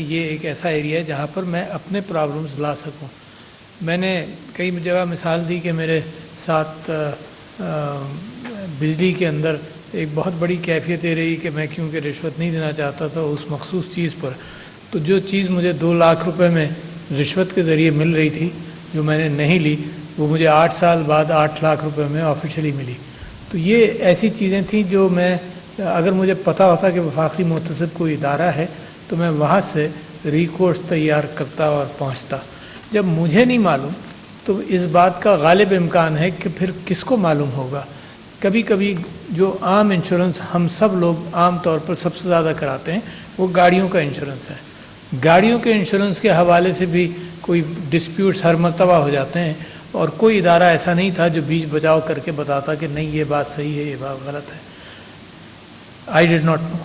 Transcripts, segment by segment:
یہ ایک ایسا ایریا ہے جہاں پر میں اپنے پرابلمز لا سکوں. میں نے کئی جگہ مثال دی کہ میرے ساتھ بجلی کے اندر ایک بہت بڑی کیفیت یہ رہی کہ میں کیونکہ رشوت نہیں دینا چاہتا تھا اس مخصوص چیز پر، تو جو چیز مجھے 2 لاکھ روپے میں رشوت کے ذریعے مل رہی تھی جو میں نے نہیں لی، وہ مجھے 8 سال بعد 8 لاکھ روپے میں آفیشلی ملی. تو یہ ایسی چیزیں تھیں جو میں اگر مجھے پتہ ہوتا کہ وفاقی محتسب کوئی ادارہ ہے تو میں وہاں سے ریکورس تیار کرتا اور پہنچتا. جب مجھے نہیں معلوم تو اس بات کا غالب امکان ہے کہ پھر کس کو معلوم ہوگا. کبھی کبھی جو عام انشورنس ہم سب لوگ عام طور پر سب سے زیادہ کراتے ہیں وہ گاڑیوں کا انشورنس ہے. گاڑیوں کے انشورنس کے حوالے سے بھی کوئی ڈسپیوٹس ہر مرتبہ ہو جاتے ہیں اور کوئی ادارہ ایسا نہیں تھا جو بیچ بچاؤ کر کے بتاتا کہ نہیں یہ بات صحیح ہے یہ بات غلط ہے. آئی ڈڈ ناٹ نو.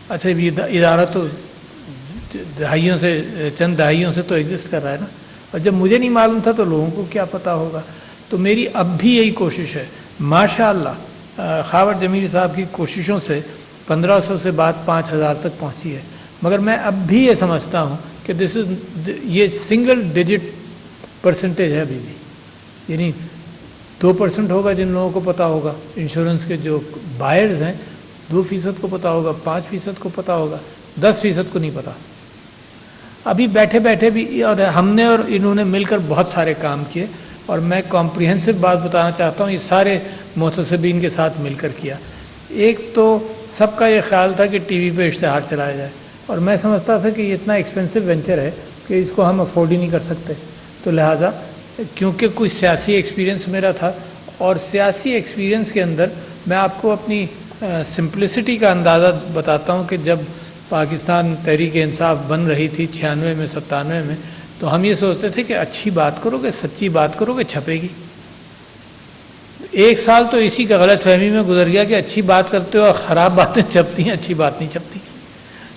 اچھا یہ ادارہ تو چند دہائیوں سے تو ایگزسٹ کر رہا ہے نا، اور جب مجھے نہیں معلوم تھا تو لوگوں کو کیا پتہ ہوگا. تو میری اب بھی یہی کوشش ہے. ماشاء اللہ خاور جمیل صاحب کی کوششوں سے 1500 سے بات 5000 تک پہنچی ہے، مگر میں اب بھی یہ سمجھتا ہوں کہ یہ سنگل ڈیجٹ پرسنٹیج ہے ابھی بھی. یعنی 2% ہوگا جن لوگوں کو پتہ ہوگا، انشورنس کے جو بائرز ہیں 2% کو پتہ ہوگا، 5% کو پتہ ہوگا، 10% کو نہیں پتہ. ابھی بیٹھے بیٹھے بھی اور ہم نے اور انہوں نے مل کر بہت سارے کام کیے، اور میں کمپریہنسو بات بتانا چاہتا ہوں، یہ سارے محتسبین کے ساتھ مل کر کیا. ایک تو سب کا یہ خیال تھا کہ ٹی وی پہ اشتہار چلایا جائے، اور میں سمجھتا تھا کہ یہ اتنا ایکسپینسو وینچر ہے کہ اس کو ہم افورڈ ہی نہیں کر سکتے. تو لہٰذا کیونکہ کوئی سیاسی ایکسپیرینس میرا تھا، اور سیاسی ایکسپیرینس کے اندر میں آپ کو اپنی سمپلسٹی کا اندازہ بتاتا ہوں کہ جب پاکستان تحریک انصاف بن رہی تھی 96 میں 97 میں، تو ہم یہ سوچتے تھے کہ اچھی بات کرو گے، سچی بات کرو گے، چھپے گی. 1 سال تو اسی کا غلط فہمی میں گزر گیا کہ اچھی بات کرتے ہو اور خراب باتیں چھپتی ہیں، اچھی بات نہیں چھپتی.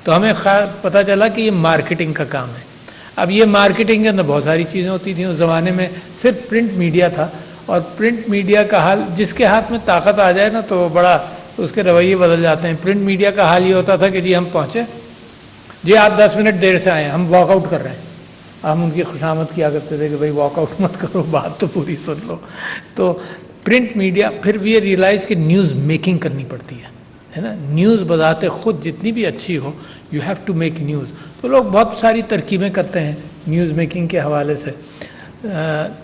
تو ہمیں پتہ چلا کہ یہ مارکیٹنگ کا کام ہے. اب یہ مارکیٹنگ کے اندر بہت ساری چیزیں ہوتی تھیں. اس زمانے میں صرف پرنٹ میڈیا تھا، اور پرنٹ میڈیا کا حال جس کے ہاتھ میں طاقت آ جائے نا تو بڑا اس کے رویے بدل جاتے ہیں. پرنٹ میڈیا کا حال یہ ہوتا تھا کہ جی ہم پہنچے، جی آپ 10 منٹ دیر سے آئے، ہم واک آؤٹ کر رہے ہیں. ہم ان کی خوشامد کیا کرتے تھے کہ بھائی واک آؤٹ مت کرو، بات تو پوری سن لو. تو پرنٹ میڈیا، پھر بھی یہ ریئلائز کہ نیوز میکنگ کرنی پڑتی ہے نا. نیوز بذات خود جتنی بھی اچھی ہو، you have to make news. تو لوگ بہت ساری ترکیبیں کرتے ہیں نیوز میکنگ کے حوالے سے.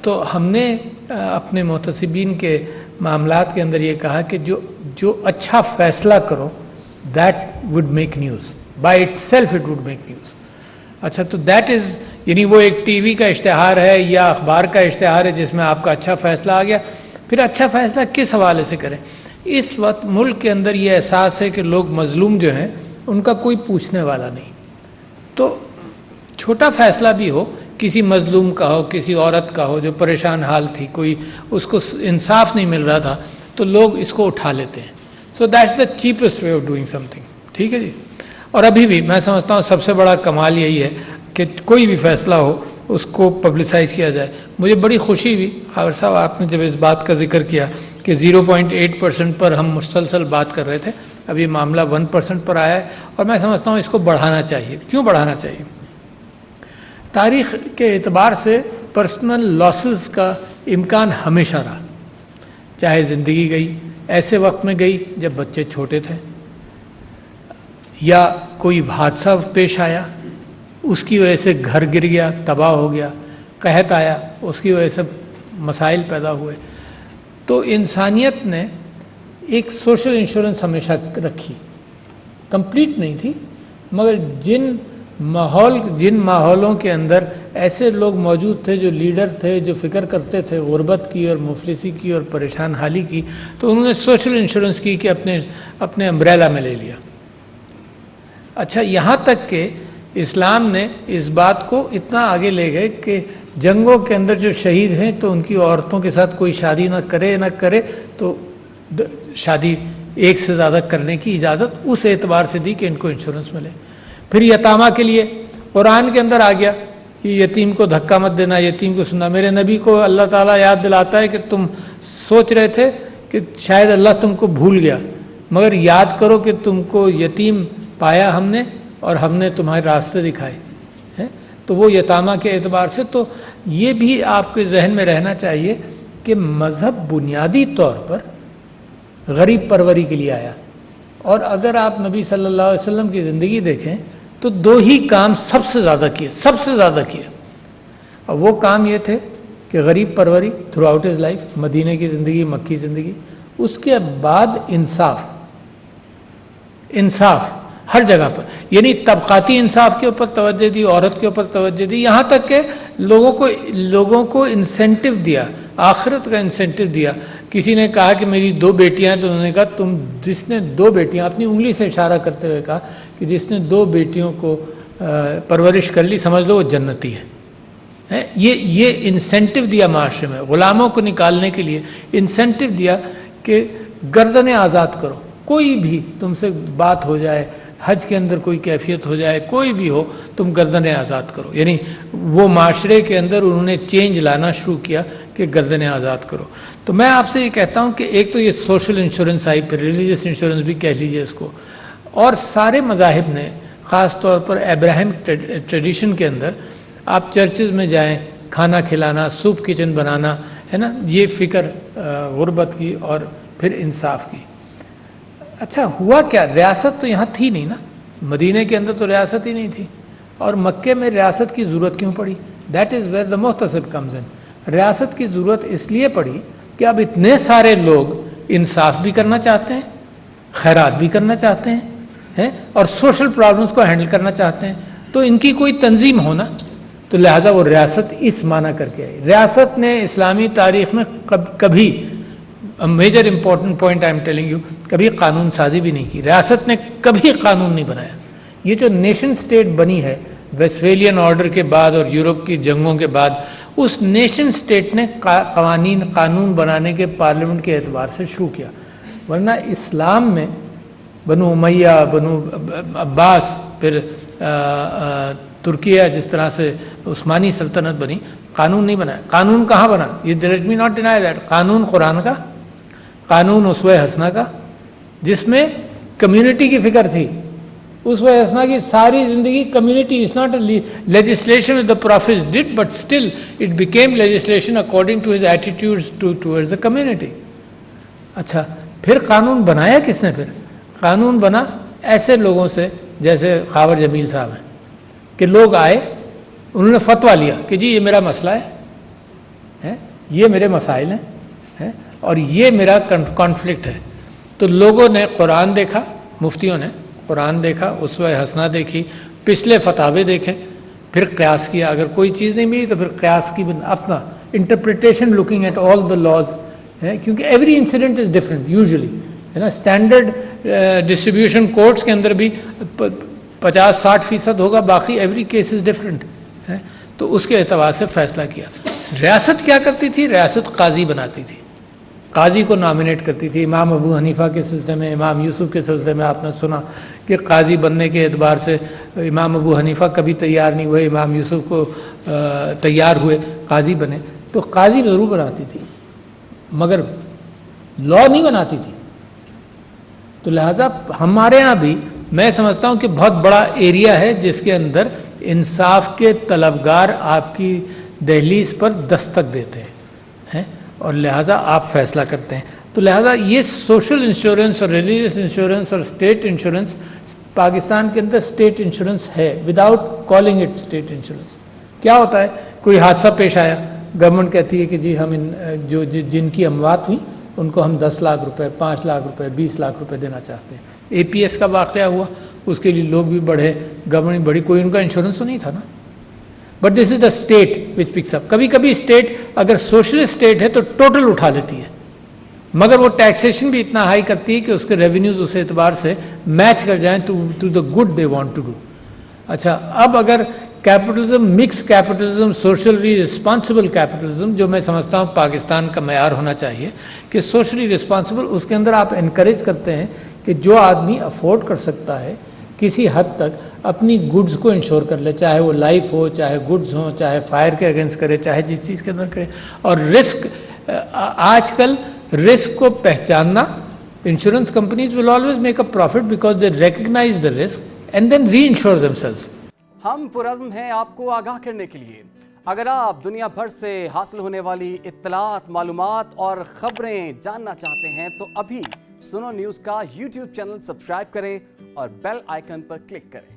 تو ہم نے اپنے محتسبین کے معاملات کے اندر یہ کہا کہ جو اچھا فیصلہ کرو that would make news, by it self it would make news. اچھا تو دیٹ از، یعنی وہ ایک ٹی وی کا اشتہار ہے یا اخبار کا اشتہار ہے جس میں آپ کا اچھا فیصلہ آ گیا. پھر اچھا فیصلہ کس حوالے سے کریں؟ اس وقت ملک کے اندر یہ احساس ہے کہ لوگ مظلوم جو ہیں ان کا کوئی پوچھنے والا نہیں. تو چھوٹا فیصلہ بھی ہو، کسی مظلوم کا ہو، کسی عورت کا ہو جو پریشان حال تھی، کوئی اس کو انصاف نہیں مل رہا تھا، تو لوگ اس کو اٹھا لیتے ہیں. So that's the cheapest way of doing some thing. ٹھیک ہے جی. اور ابھی بھی میں سمجھتا ہوں سب سے بڑا کمال یہی ہے کہ کوئی بھی فیصلہ ہو اس کو پبلسائز کیا جائے. مجھے بڑی خوشی ہوئی خاور صاحب آپ نے جب اس بات کا ذکر کیا کہ 0.8% پر ہم مسلسل بات کر رہے تھے، اب یہ معاملہ 1% پر آیا ہے، اور میں سمجھتا ہوں اس کو بڑھانا چاہیے. کیوں بڑھانا چاہیے؟ تاریخ کے اعتبار سے پرسنل لاسز کا امکان ہمیشہ رہا. چاہے زندگی گئی ایسے وقت میں گئی جب بچے چھوٹے تھے، یا کوئی حادثہ پیش آیا اس کی وجہ سے گھر گر گیا، تباہ ہو گیا، قحط آیا اس کی وجہ سے مسائل پیدا ہوئے. تو انسانیت نے ایک سوشل انشورنس ہمیشہ رکھی. کمپلیٹ نہیں تھی، مگر جن ماحولوں کے اندر ایسے لوگ موجود تھے جو لیڈر تھے، جو فکر کرتے تھے غربت کی اور مفلسی کی اور پریشان حالی کی، تو انہوں نے سوشل انشورنس کی کہ اپنے امبریلا میں لے لیا. اچھا یہاں تک کہ اسلام نے اس بات کو اتنا آگے لے گئے کہ جنگوں کے اندر جو شہید ہیں تو ان کی عورتوں کے ساتھ کوئی شادی نہ کرے تو شادی ایک سے زیادہ کرنے کی اجازت اس اعتبار سے دی کہ ان کو انشورنس ملے. پھر یتامہ کے لیے قرآن کے اندر آ گیا کہ یتیم کو دھکا مت دینا، یتیم کو سننا. میرے نبی کو اللہ تعالیٰ یاد دلاتا ہے کہ تم سوچ رہے تھے کہ شاید اللہ تم کو بھول گیا، مگر یاد کرو کہ تم کو یتیم پایا ہم نے اور ہم نے تمہارے راستے دکھائے. تو وہ یتامہ کے اعتبار سے. تو یہ بھی آپ کے ذہن میں رہنا چاہیے کہ مذہب بنیادی طور پر غریب پروری کے لیے آیا. اور اگر آپ نبی صلی اللہ علیہ وسلم کی زندگی دیکھیں تو 2 ہی کام سب سے زیادہ کیے. اور وہ کام یہ تھے کہ غریب پروری تھرو آؤٹ ہز لائف، مدینہ کی زندگی، مکی زندگی. اس کے بعد انصاف ہر جگہ پر، یعنی طبقاتی انصاف کے اوپر توجہ دی، عورت کے اوپر توجہ دی، یہاں تک کہ لوگوں کو انسینٹیو دیا، آخرت کا انسینٹیو دیا. کسی نے کہا کہ میری 2 بیٹیاں ہیں، تو انہوں نے کہا تم جس نے 2 بیٹیاں، اپنی انگلی سے اشارہ کرتے ہوئے کہا کہ جس نے 2 بیٹیوں کو پرورش کر لی سمجھ لو وہ جنتی ہے. یہ انسینٹیو دیا معاشرے میں، غلاموں کو نکالنے کے لیے انسینٹیو دیا کہ گردنیں آزاد کرو. کوئی بھی تم سے بات ہو جائے، حج کے اندر کوئی کیفیت ہو جائے، کوئی بھی ہو، تم گردنیں آزاد کرو. یعنی وہ معاشرے کے اندر انہوں نے چینج لانا شروع کیا کہ گردنیں آزاد کرو. تو میں آپ سے یہ کہتا ہوں کہ ایک تو یہ سوشل انشورنس آئی، پھر ریلیجس انشورنس بھی کہہ لیجئے اس کو. اور سارے مذاہب نے، خاص طور پر ابراہیم ٹریڈیشن کے اندر، آپ چرچز میں جائیں، کھانا کھلانا، سوپ کچن بنانا، ہے نا، یہ فکر غربت کی اور پھر انصاف کی. اچھا ہوا کیا؟ ریاست تو یہاں تھی نہیں نا، مدینہ کے اندر تو ریاست ہی نہیں تھی، اور مکے میں ریاست کی ضرورت کیوں پڑی؟ دیٹ از ویئر دا محتسب کمز ان. ریاست کی ضرورت اس لیے پڑی کہ اب اتنے سارے لوگ انصاف بھی کرنا چاہتے ہیں، خیرات بھی کرنا چاہتے ہیں، اور سوشل پرابلمس کو ہینڈل کرنا چاہتے ہیں. تو ان کی کوئی تنظیم ہونا، تو لہٰذا وہ ریاست اس معنی کر کے آئی. ریاست نے اسلامی تاریخ میں کبھی major important point I am telling you, کبھی قانون سازی بھی نہیں کی. ریاست نے کبھی قانون نہیں بنایا. یہ جو نیشن سٹیٹ بنی ہے ویسٹفیلین آرڈر کے بعد اور یورپ کی جنگوں کے بعد، اس نیشن سٹیٹ نے قانون بنانے کے پارلیمنٹ کے اعتبار سے شروع کیا. ورنہ اسلام میں بنو امیہ، بنو عباس، پھر ترکیہ، جس طرح سے عثمانی سلطنت بنی، قانون نہیں بنایا. قانون کہاں بنا؟ یہ let me not deny that. قانون قرآن کا، قانون اسوہ حسنہ کا، جس میں کمیونٹی کی فکر تھی. اسوہ حسنہ کی ساری زندگی community. Is not a legislation the prophets did, but still it became legislation according to his attitudes towards the community. اچھا پھر قانون بنایا کس نے؟ پھر قانون بنا ایسے لوگوں سے جیسے خاور جمیل صاحب ہیں، کہ لوگ آئے، انہوں نے فتویٰ لیا کہ جی یہ میرا مسئلہ ہے، یہ میرے مسائل ہیں، اور یہ میرا کانفلکٹ ہے. تو لوگوں نے قرآن دیکھا، مفتیوں نے قرآن دیکھا، اسوہ حسنہ دیکھی، پچھلے فتاوے دیکھے، پھر قیاس کیا. اگر کوئی چیز نہیں ملی تو پھر قیاس کی اپنا interpretation looking at all the laws. کیونکہ every incident is different usually, ہے نا. اسٹینڈرڈ ڈسٹریبیوشن کورٹس کے اندر بھی 50-60% ہوگا، باقی ایوری کیس از ڈفرینٹ. تو اس کے اعتبار سے فیصلہ کیا. ریاست کیا کرتی تھی؟ ریاست قاضی بناتی تھی، قاضی کو نامنیٹ کرتی تھی. امام ابو حنیفہ کے سلسلے میں، امام یوسف کے سلسلے میں آپ نے سنا کہ قاضی بننے کے اعتبار سے امام ابو حنیفہ کبھی تیار نہیں ہوئے، امام یوسف کو تیار ہوئے، قاضی بنے. تو قاضی ضرور بناتی تھی مگر لا نہیں بناتی تھی. تو لہٰذا ہمارے ہاں بھی میں سمجھتا ہوں کہ بہت بڑا ایریا ہے جس کے اندر انصاف کے طلبگار آپ کی دہلیز پر دستک دیتے ہیں، اور لہٰذا آپ فیصلہ کرتے ہیں. تو لہٰذا یہ سوشل انشورنس اور ریلیجس انشورنس اور اسٹیٹ انشورنس پاکستان کے اندر اسٹیٹ انشورنس ہے، without calling it state insurance. کیا ہوتا ہے؟ کوئی حادثہ پیش آیا، گورنمنٹ کہتی ہے کہ جی ہم جن کی اموات ہوئی ان کو ہم 10 لاکھ روپے، 5 لاکھ روپے، 20 لاکھ روپے دینا چاہتے ہیں. اے پی ایس کا واقعہ ہوا، اس کے لیے لوگ بھی بڑھے، گورنمنٹ بڑی، کوئی ان کا انشورنس تو نہیں تھا نا. But this is the state which picks up. کبھی کبھی اسٹیٹ اگر سوشل اسٹیٹ ہے تو ٹوٹل اٹھا لیتی ہے، مگر وہ ٹیکسیشن بھی اتنا ہائی کرتی ہے کہ اس کے ریونیوز اس اعتبار سے میچ کر جائیں to the good they want to do. اچھا اب اگر capitalism, mix capitalism, socially responsible capitalism, جو میں سمجھتا ہوں پاکستان کا معیار ہونا چاہیے کہ سوشلی رسپانسبل، اس کے اندر آپ انکریج کرتے ہیں کہ جو آدمی افورڈ کر سکتا ہے کسی حد تک اپنی گڈز کو انشور کر لے، چاہے وہ لائف ہو، چاہے گڈز ہوں، چاہے فائر کے اگینسٹ کرے، چاہے جس چیز کے اندر کرے. اور رسک، آج کل رسک کو پہچاننا، insurance companies will always make a profit because they recognize the risk and then reinsure themselves. ہم پرعزم ہیں آپ کو آگاہ کرنے کے لیے. اگر آپ دنیا بھر سے حاصل ہونے والی اطلاعات، معلومات اور خبریں جاننا چاہتے ہیں تو ابھی سنو نیوز کا یوٹیوب چینل سبسکرائب کریں اور بیل آئیکن پر کلک کریں.